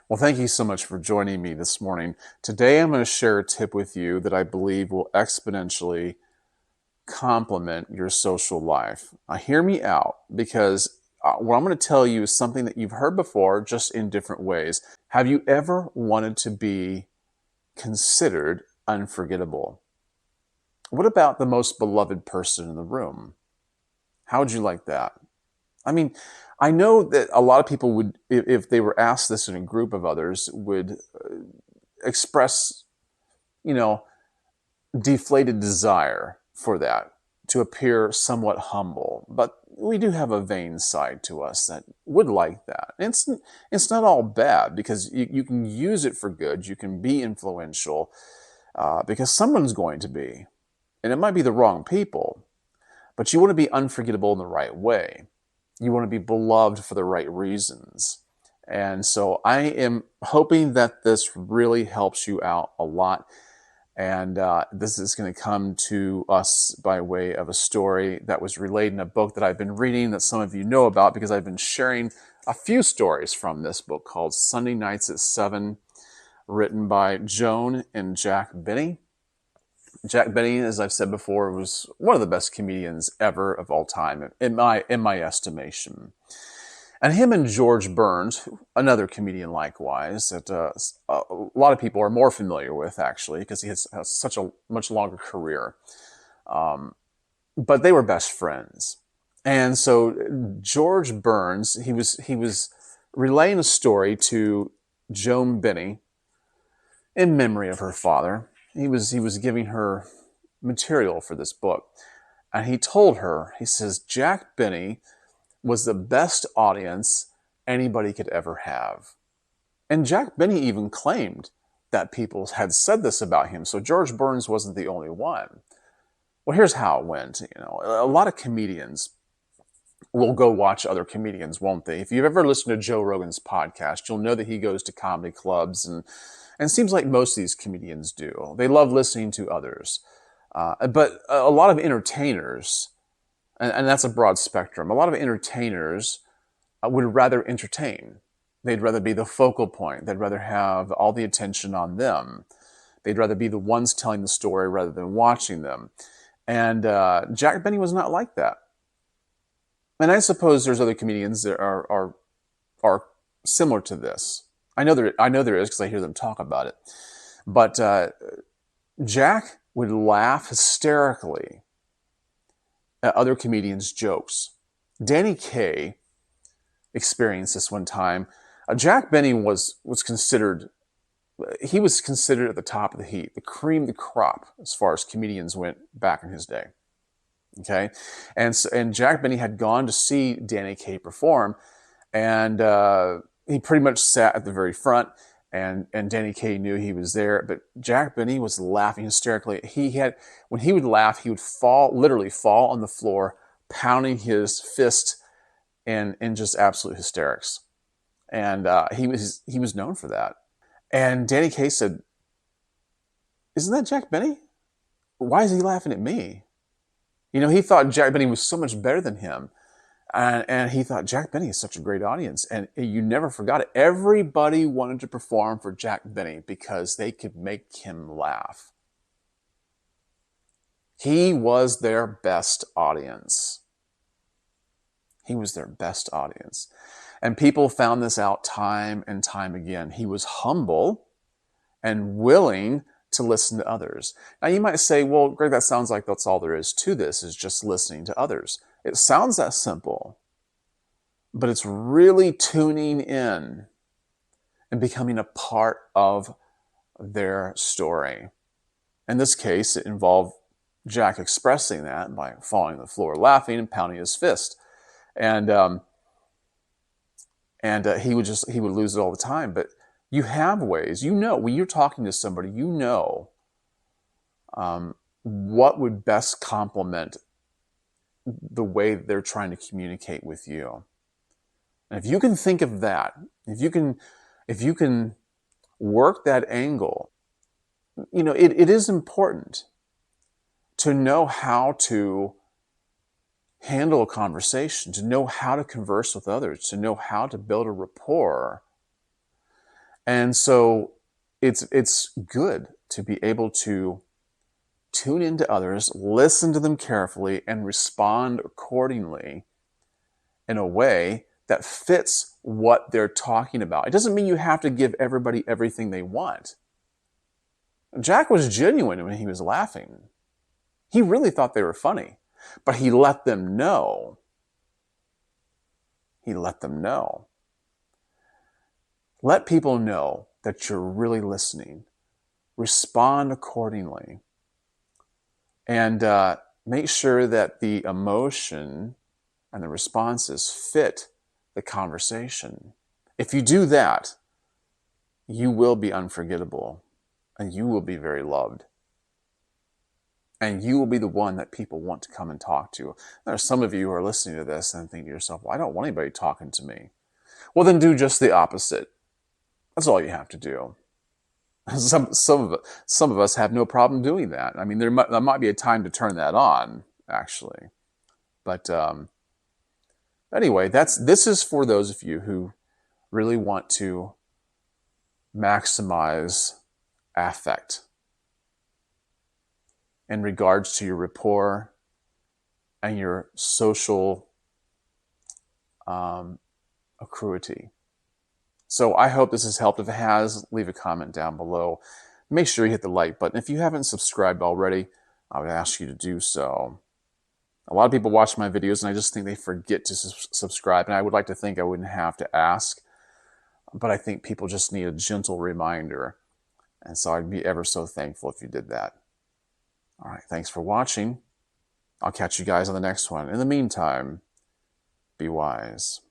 Well, thank you so much for joining me this morning. Today, I'm going to share a tip with you that I believe will exponentially complement your social life. Now, hear me out because what I'm going to tell you is something that you've heard before, just in different ways. Have you ever wanted to be considered unforgettable? What about the most beloved person in the room? How would you like that? I mean, I know that a lot of people would, if they were asked this in a group of others, would express, you know, deflated desire for that, to appear somewhat humble. But we do have a vain side to us that would like that. And it's not all bad because you can use it for good. You can be influential because someone's going to be. And it might be the wrong people, but you want to be unforgettable in the right way. You want to be beloved for the right reasons. And so I am hoping that this really helps you out a lot. And this is going to come to us by way of a story that was relayed in a book that I've been reading that some of you know about because I've been sharing a few stories from this book called Sunday Nights at 7, written by Joan and Jack Benny. Jack Benny, as I've said before, was one of the best comedians ever of all time, in my estimation. And him and George Burns, another comedian likewise, that a lot of people are more familiar with, actually, because he has such a much longer career. But they were best friends. And so George Burns, he was relaying a story to Joan Benny in memory of her father. He was giving her material for this book. And he told her, he says, Jack Benny was the best audience anybody could ever have. And Jack Benny even claimed that people had said this about him. So George Burns wasn't the only one. Well, here's how it went. A lot of comedians will go watch other comedians, won't they? If you've ever listened to Joe Rogan's podcast, you'll know that he goes to comedy clubs and it seems like most of these comedians do. They love listening to others. But a lot of entertainers, and that's a broad spectrum, a lot of entertainers would rather entertain. They'd rather be the focal point. They'd rather have all the attention on them. They'd rather be the ones telling the story rather than watching them. And Jack Benny was not like that. And I suppose there's other comedians that are similar to this. I know there is because I hear them talk about it. But Jack would laugh hysterically at other comedians' jokes. Danny Kaye experienced this one time. Jack Benny was considered at the top of the heap, the cream of the crop as far as comedians went back in his day. Okay, and Jack Benny had gone to see Danny Kaye perform, and he pretty much sat at the very front, and Danny Kaye knew he was there, but Jack Benny was laughing hysterically. When he would laugh, he would literally fall on the floor, pounding his fist in just absolute hysterics. And he was known for that. And Danny Kaye said, "Isn't that Jack Benny? Why is he laughing at me?" He thought Jack Benny was so much better than him. And he thought, Jack Benny is such a great audience. And you never forgot it. Everybody wanted to perform for Jack Benny because they could make him laugh. He was their best audience. He was their best audience. And people found this out time and time again. He was humble and willing to listen to others. Now you might say, well, Greg, that sounds like that's all there is to this, is just listening to others. It sounds that simple, but it's really tuning in and becoming a part of their story. In this case, it involved Jack expressing that by falling on the floor, laughing and pounding his fist. And he would lose it all the time. But you have ways, when you're talking to somebody, what would best complement the way they're trying to communicate with you. And if you can think of that, if you can work that angle, it is important to know how to handle a conversation, to know how to converse with others, to know how to build a rapport. And so it's good to be able to tune into others, listen to them carefully, and respond accordingly in a way that fits what they're talking about. It doesn't mean you have to give everybody everything they want. Jack was genuine when he was laughing. He really thought they were funny, but he let them know. He let them know. Let people know that you're really listening. Respond accordingly. And make sure that the emotion and the responses fit the conversation. If you do that, you will be unforgettable and you will be very loved. And you will be the one that people want to come and talk to. There are some of you who are listening to this and think to yourself, well, I don't want anybody talking to me. Well, then do just the opposite. That's all you have to do. Some of us have no problem doing that. I mean, there might be a time to turn that on, actually. But anyway, this is for those of you who really want to maximize affect in regards to your rapport and your social accruity. So I hope this has helped. If it has, leave a comment down below. Make sure you hit the like button. If you haven't subscribed already, I would ask you to do so. A lot of people watch my videos and I just think they forget to subscribe. And I would like to think I wouldn't have to ask, but I think people just need a gentle reminder. And so I'd be ever so thankful if you did that. All right, thanks for watching. I'll catch you guys on the next one. In the meantime, be wise.